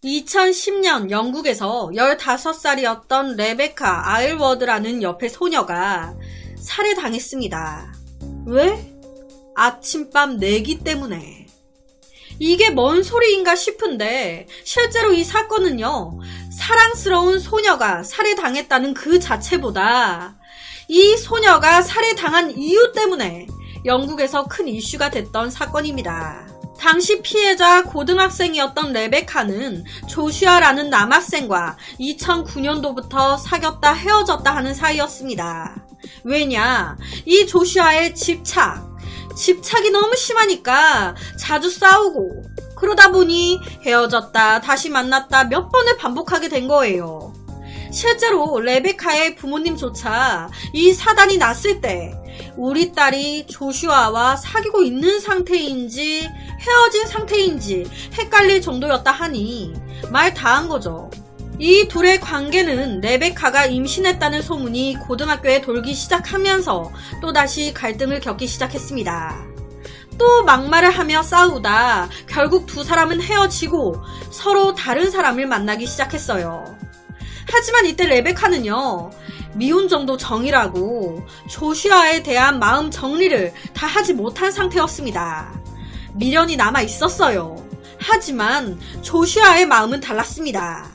2010년 영국에서 15살이었던 레베카 아일워드라는 옆의 소녀가 살해당했습니다. 왜? 아침밤 내기 때문에. 이게 뭔 소리인가 싶은데 실제로 이 사건은요, 사랑스러운 소녀가 살해당했다는 그 자체보다 이 소녀가 살해당한 이유 때문에 영국에서 큰 이슈가 됐던 사건입니다. 당시 피해자 고등학생이었던 레베카는 조슈아라는 남학생과 2009년도부터 사귀었다 헤어졌다 하는 사이였습니다. 왜냐? 이 조슈아의 집착이 너무 심하니까 자주 싸우고, 그러다 보니 헤어졌다 다시 만났다 몇 번을 반복하게 된 거예요. 실제로 레베카의 부모님조차 이 사단이 났을 때 우리 딸이 조슈아와 사귀고 있는 상태인지 헤어진 상태인지 헷갈릴 정도였다 하니 말 다 한 거죠. 이 둘의 관계는 레베카가 임신했다는 소문이 고등학교에 돌기 시작하면서 또다시 갈등을 겪기 시작했습니다. 또 막말을 하며 싸우다 결국 두 사람은 헤어지고 서로 다른 사람을 만나기 시작했어요. 하지만 이때 레베카는요, 미운 정도 정이라고 조슈아에 대한 마음 정리를 다 하지 못한 상태였습니다. 미련이 남아 있었어요. 하지만 조슈아의 마음은 달랐습니다.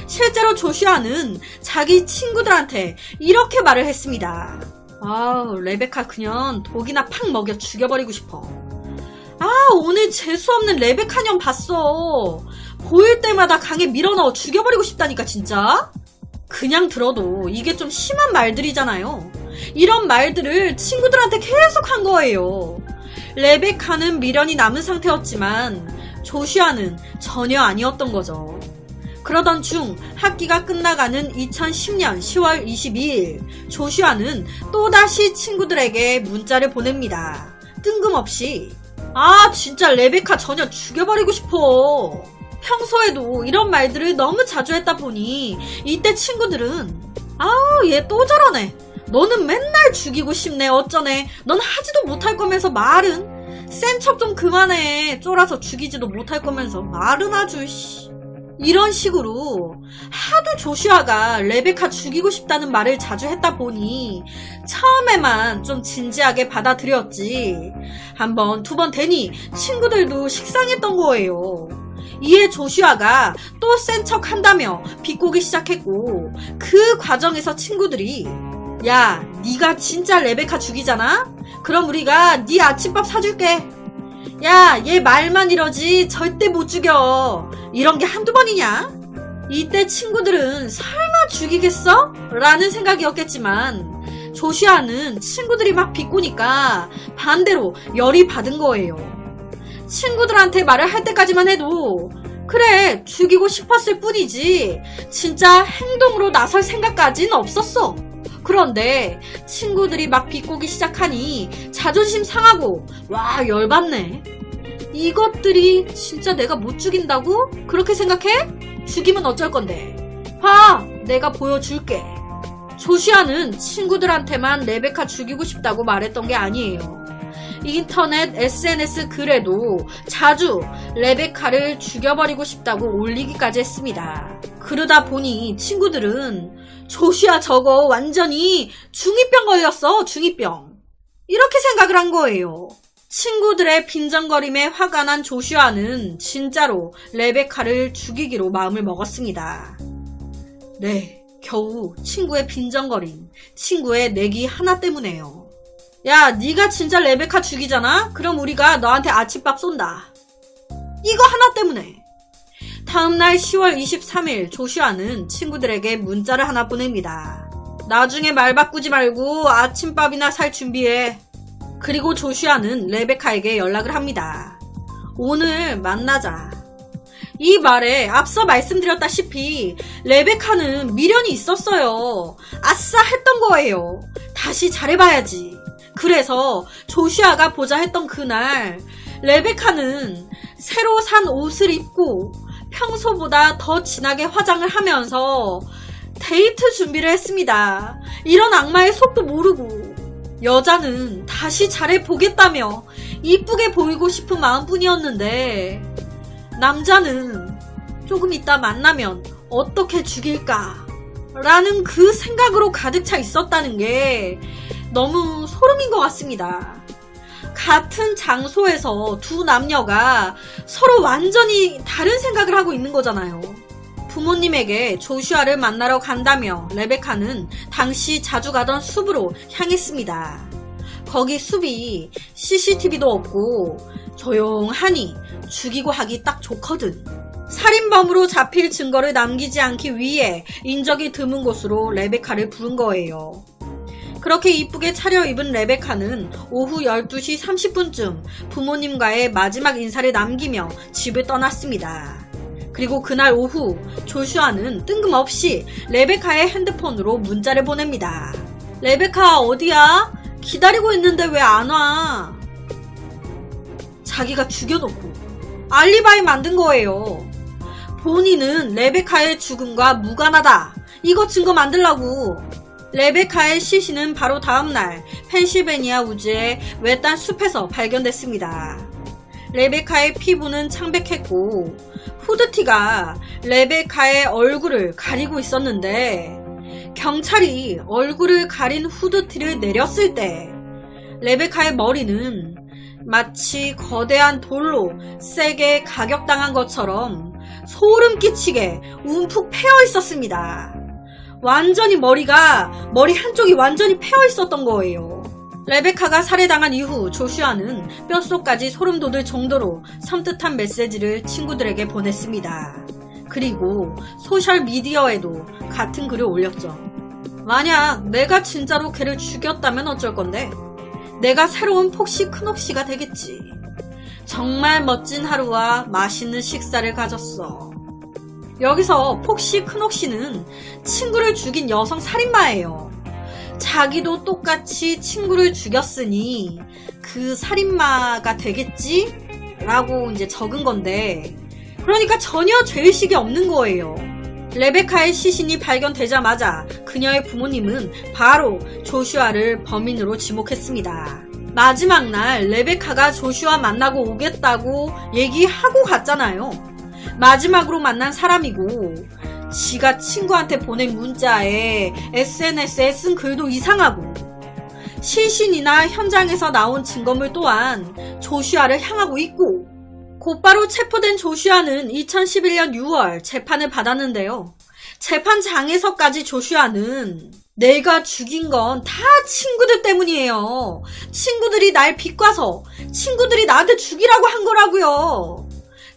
실제로 조슈아는 자기 친구들한테 이렇게 말을 했습니다. 레베카 그년 독이나 팍 먹여 죽여버리고 싶어. 오늘 재수없는 레베카 년 봤어. 보일 때마다 강에 밀어넣어 죽여버리고 싶다니까 진짜. 그냥 들어도 이게 좀 심한 말들이잖아요. 이런 말들을 친구들한테 계속 한 거예요. 레베카는 미련이 남은 상태였지만 조슈아는 전혀 아니었던 거죠. 그러던 중 학기가 끝나가는 2010년 10월 22일 조슈아는 또다시 친구들에게 문자를 보냅니다. 뜬금없이 진짜 레베카 전혀 죽여버리고 싶어. 평소에도 이런 말들을 너무 자주 했다 보니 이때 친구들은 얘 또 저러네. 너는 맨날 죽이고 싶네 어쩌네. 넌 하지도 못할 거면서 말은 센 척 좀 그만해. 쫄아서 죽이지도 못할 거면서 말은 아주 이런 식으로 하도 조슈아가 레베카 죽이고 싶다는 말을 자주 했다 보니 처음에만 좀 진지하게 받아들였지 한 번, 두 번 되니 친구들도 식상했던 거예요. 이에 조슈아가 또 센 척 한다며 비꼬기 시작했고, 그 과정에서 친구들이 야, 네가 진짜 레베카 죽이잖아? 그럼 우리가 네 아침밥 사줄게. 야, 얘 말만 이러지 절대 못 죽여. 이런 게 한두 번이냐? 이때 친구들은 설마 죽이겠어? 라는 생각이었겠지만 조슈아는 친구들이 막 비꼬니까 반대로 열이 받은 거예요. 친구들한테 말을 할 때까지만 해도 그래, 죽이고 싶었을 뿐이지 진짜 행동으로 나설 생각까지는 없었어. 그런데 친구들이 막 비꼬기 시작하니 자존심 상하고 와, 열받네. 이것들이 진짜 내가 못 죽인다고? 그렇게 생각해? 죽이면 어쩔 건데. 봐, 내가 보여줄게. 조슈아는 친구들한테만 레베카 죽이고 싶다고 말했던 게 아니에요. 인터넷 SNS 글에도 자주 레베카를 죽여버리고 싶다고 올리기까지 했습니다. 그러다 보니 친구들은 조슈아 저거 완전히 중2병 걸렸어, 중2병. 이렇게 생각을 한 거예요. 친구들의 빈정거림에 화가 난 조슈아는 진짜로 레베카를 죽이기로 마음을 먹었습니다. 네, 겨우 친구의 빈정거림, 친구의 내기 하나 때문에요. 야, 네가 진짜 레베카 죽이잖아? 그럼 우리가 너한테 아침밥 쏜다. 이거 하나 때문에. 다음날 10월 23일 조슈아는 친구들에게 문자를 하나 보냅니다. 나중에 말 바꾸지 말고 아침밥이나 살 준비해. 그리고 조슈아는 레베카에게 연락을 합니다. 오늘 만나자. 이 말에 앞서 말씀드렸다시피 레베카는 미련이 있었어요. 아싸 했던 거예요. 다시 잘해봐야지. 그래서 조슈아가 보자 했던 그날 레베카는 새로 산 옷을 입고 평소보다 더 진하게 화장을 하면서 데이트 준비를 했습니다. 이런 악마의 속도 모르고 여자는 다시 잘해보겠다며 이쁘게 보이고 싶은 마음뿐이었는데 남자는 조금 이따 만나면 어떻게 죽일까? 라는 그 생각으로 가득 차 있었다는 게 너무 소름인 것 같습니다. 같은 장소에서 두 남녀가 서로 완전히 다른 생각을 하고 있는 거잖아요. 부모님에게 조슈아를 만나러 간다며 레베카는 당시 자주 가던 숲으로 향했습니다. 거기 숲이 CCTV도 없고 조용하니 죽이고 하기 딱 좋거든. 살인범으로 잡힐 증거를 남기지 않기 위해 인적이 드문 곳으로 레베카를 부른 거예요. 그렇게 이쁘게 차려입은 레베카는 오후 12시 30분쯤 부모님과의 마지막 인사를 남기며 집을 떠났습니다. 그리고 그날 오후 조슈아는 뜬금없이 레베카의 핸드폰으로 문자를 보냅니다. 레베카 어디야? 기다리고 있는데 왜 안 와? 자기가 죽여놓고 알리바이 만든 거예요. 본인은 레베카의 죽음과 무관하다. 이거 증거 만들라고. 레베카의 시신은 바로 다음날 펜실베니아 우주의 외딴 숲에서 발견됐습니다. 레베카의 피부는 창백했고 후드티가 레베카의 얼굴을 가리고 있었는데 경찰이 얼굴을 가린 후드티를 내렸을 때 레베카의 머리는 마치 거대한 돌로 세게 가격당한 것처럼 소름 끼치게 움푹 패여 있었습니다. 완전히 머리 한쪽이 완전히 패여 있었던 거예요. 레베카가 살해당한 이후 조슈아는 뼛속까지 소름 돋을 정도로 섬뜩한 메시지를 친구들에게 보냈습니다. 그리고 소셜미디어에도 같은 글을 올렸죠. 만약 내가 진짜로 걔를 죽였다면 어쩔 건데? 내가 새로운 폭시 큰옥시가 되겠지. 정말 멋진 하루와 맛있는 식사를 가졌어. 여기서 폭시 큰옥시는 친구를 죽인 여성 살인마예요. 자기도 똑같이 친구를 죽였으니 그 살인마가 되겠지? 라고 이제 적은 건데, 그러니까 전혀 죄의식이 없는 거예요. 레베카의 시신이 발견되자마자 그녀의 부모님은 바로 조슈아를 범인으로 지목했습니다. 마지막 날 레베카가 조슈아 만나고 오겠다고 얘기하고 갔잖아요. 마지막으로 만난 사람이고 지가 친구한테 보낸 문자에 SNS에 쓴 글도 이상하고 시신이나 현장에서 나온 증거물 또한 조슈아를 향하고 있고, 곧바로 체포된 조슈아는 2011년 6월 재판을 받았는데요. 재판장에서까지 조슈아는 내가 죽인 건 다 친구들 때문이에요. 친구들이 날 비꼬아서 친구들이 나한테 죽이라고 한 거라고요.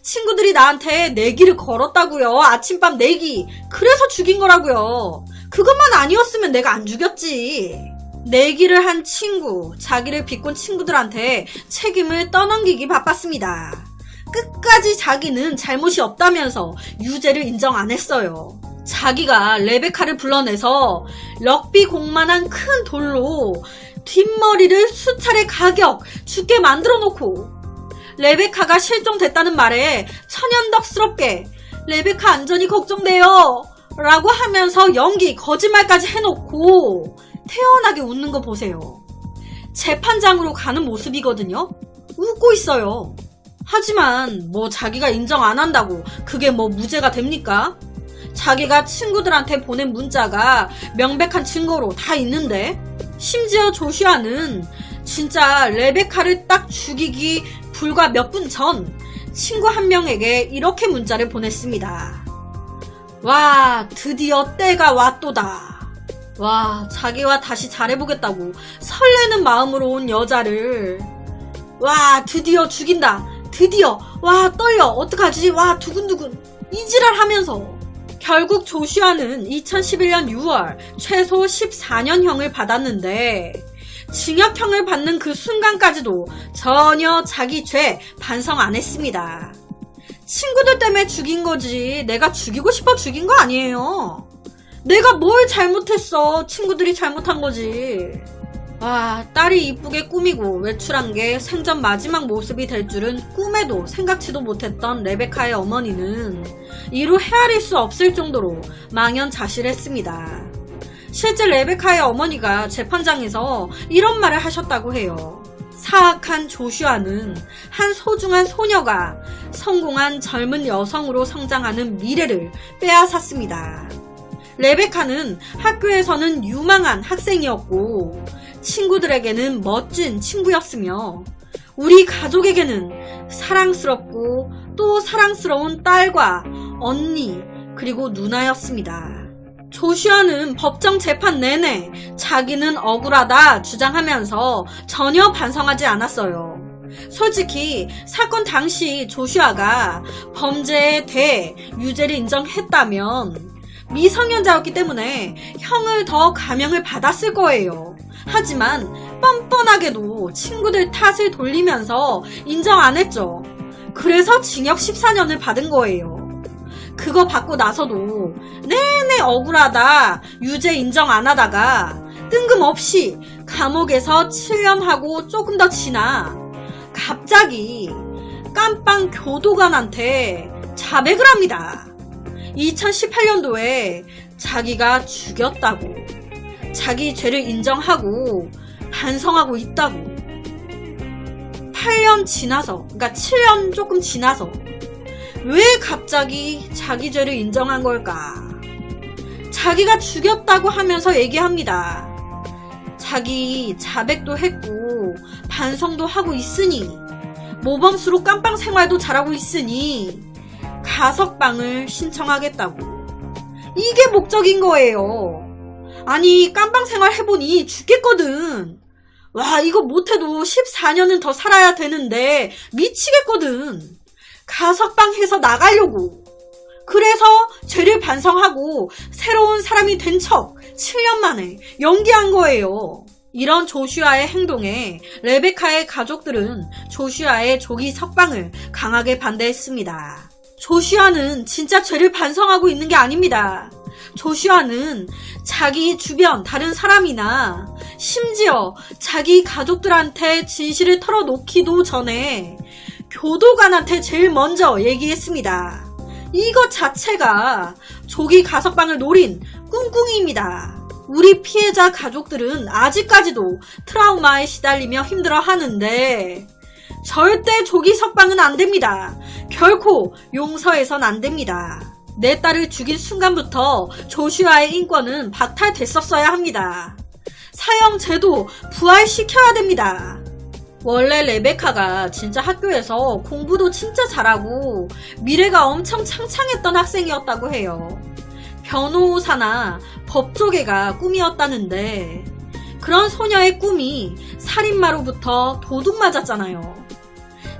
친구들이 나한테 내기를 걸었다고요. 아침밤 내기. 그래서 죽인 거라고요. 그것만 아니었으면 내가 안 죽였지. 내기를 한 친구, 자기를 비꼰 친구들한테 책임을 떠넘기기 바빴습니다. 끝까지 자기는 잘못이 없다면서 유죄를 인정 안 했어요. 자기가 레베카를 불러내서 럭비 공만한 큰 돌로 뒷머리를 수차례 가격 죽게 만들어 놓고 레베카가 실종됐다는 말에 천연덕스럽게 레베카 안전이 걱정돼요 라고 하면서 연기 거짓말까지 해놓고 태연하게 웃는 거 보세요. 재판장으로 가는 모습이거든요. 웃고 있어요. 하지만 뭐 자기가 인정 안 한다고 그게 뭐 무죄가 됩니까? 자기가 친구들한테 보낸 문자가 명백한 증거로 다 있는데, 심지어 조슈아는 진짜 레베카를 딱 죽이기 불과 몇 분 전 친구 한 명에게 이렇게 문자를 보냈습니다. 와, 드디어 때가 왔도다. 와, 자기와 다시 잘해보겠다고 설레는 마음으로 온 여자를 와, 드디어 죽인다. 드디어. 와, 떨려. 어떡하지? 와, 두근두근. 이 지랄 하면서 결국 조슈아는 2011년 6월 최소 14년형을 받았는데, 징역형을 받는 그 순간까지도 전혀 자기 죄 반성 안 했습니다. 친구들 때문에 죽인 거지 내가 죽이고 싶어 죽인 거 아니에요. 내가 뭘 잘못했어. 친구들이 잘못한 거지. 와, 딸이 이쁘게 꾸미고 외출한 게 생전 마지막 모습이 될 줄은 꿈에도 생각지도 못했던 레베카의 어머니는 이루 헤아릴 수 없을 정도로 망연자실했습니다. 실제 레베카의 어머니가 재판장에서 이런 말을 하셨다고 해요. 사악한 조슈아는 한 소중한 소녀가 성공한 젊은 여성으로 성장하는 미래를 빼앗았습니다. 레베카는 학교에서는 유망한 학생이었고 친구들에게는 멋진 친구였으며 우리 가족에게는 사랑스럽고 또 사랑스러운 딸과 언니 그리고 누나였습니다. 조슈아는 법정 재판 내내 자기는 억울하다 주장하면서 전혀 반성하지 않았어요. 솔직히 사건 당시 조슈아가 범죄에 대해 유죄를 인정했다면 미성년자였기 때문에 형을 더 감형을 받았을 거예요. 하지만 뻔뻔하게도 친구들 탓을 돌리면서 인정 안 했죠. 그래서 징역 14년을 받은 거예요. 그거 받고 나서도 내내 억울하다 유죄 인정 안 하다가 뜬금없이 감옥에서 7년하고 조금 더 지나 갑자기 깜빵 교도관한테 자백을 합니다. 2018년도에 자기가 죽였다고, 자기 죄를 인정하고 반성하고 있다고. 8년 지나서, 그러니까 7년 조금 지나서 왜 갑자기 자기 죄를 인정한 걸까? 자기가 죽였다고 하면서 얘기합니다. 자기 자백도 했고 반성도 하고 있으니, 모범수로 깜빵 생활도 잘하고 있으니 가석방을 신청하겠다고. 이게 목적인 거예요. 아니, 깜빵 생활 해보니 죽겠거든. 와, 이거 못해도 14년은 더 살아야 되는데 미치겠거든. 가석방해서 나가려고. 그래서 죄를 반성하고 새로운 사람이 된 척 7년 만에 연기한 거예요. 이런 조슈아의 행동에 레베카의 가족들은 조슈아의 조기 석방을 강하게 반대했습니다. 조슈아는 진짜 죄를 반성하고 있는 게 아닙니다. 조슈아는 자기 주변 다른 사람이나 심지어 자기 가족들한테 진실을 털어놓기도 전에 교도관한테 제일 먼저 얘기했습니다. 이것 자체가 조기 가석방을 노린 꿍꿍이입니다. 우리 피해자 가족들은 아직까지도 트라우마에 시달리며 힘들어하는데 절대 조기 석방은 안 됩니다. 결코 용서해선 안 됩니다. 내 딸을 죽인 순간부터 조슈아의 인권은 박탈됐었어야 합니다. 사형제도 부활시켜야 됩니다. 원래 레베카가 진짜 학교에서 공부도 진짜 잘하고 미래가 엄청 창창했던 학생이었다고 해요. 변호사나 법조계가 꿈이었다는데 그런 소녀의 꿈이 살인마로부터 도둑 맞았잖아요.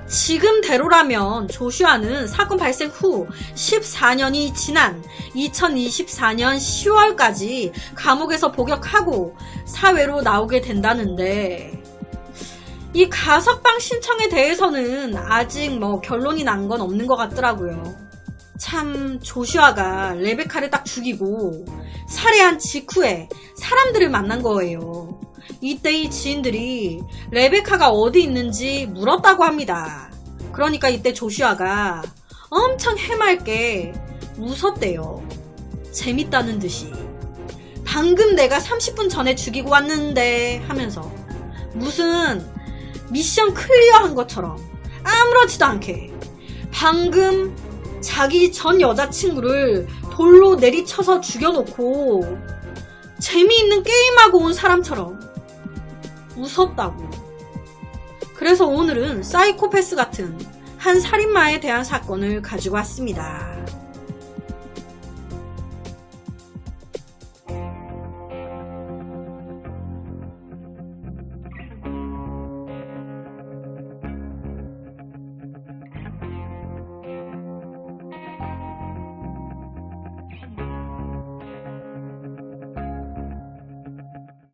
지금대로라면 조슈아는 사건 발생 후 14년이 지난 2024년 10월까지 감옥에서 복역하고 사회로 나오게 된다는데 이 가석방 신청에 대해서는 아직 결론이 난 건 없는 것 같더라고요. 참 조슈아가 레베카를 딱 죽이고 살해한 직후에 사람들을 만난 거예요. 이때 이 지인들이 레베카가 어디 있는지 물었다고 합니다. 그러니까 이때 조슈아가 엄청 해맑게 웃었대요. 재밌다는 듯이. 방금 내가 30분 전에 죽이고 왔는데 하면서 무슨 미션 클리어한 것처럼 아무렇지도 않게 방금 자기 전 여자친구를 돌로 내리쳐서 죽여놓고 재미있는 게임하고 온 사람처럼 웃었다고. 그래서 오늘은 사이코패스 같은 한 살인마에 대한 사건을 가지고 왔습니다.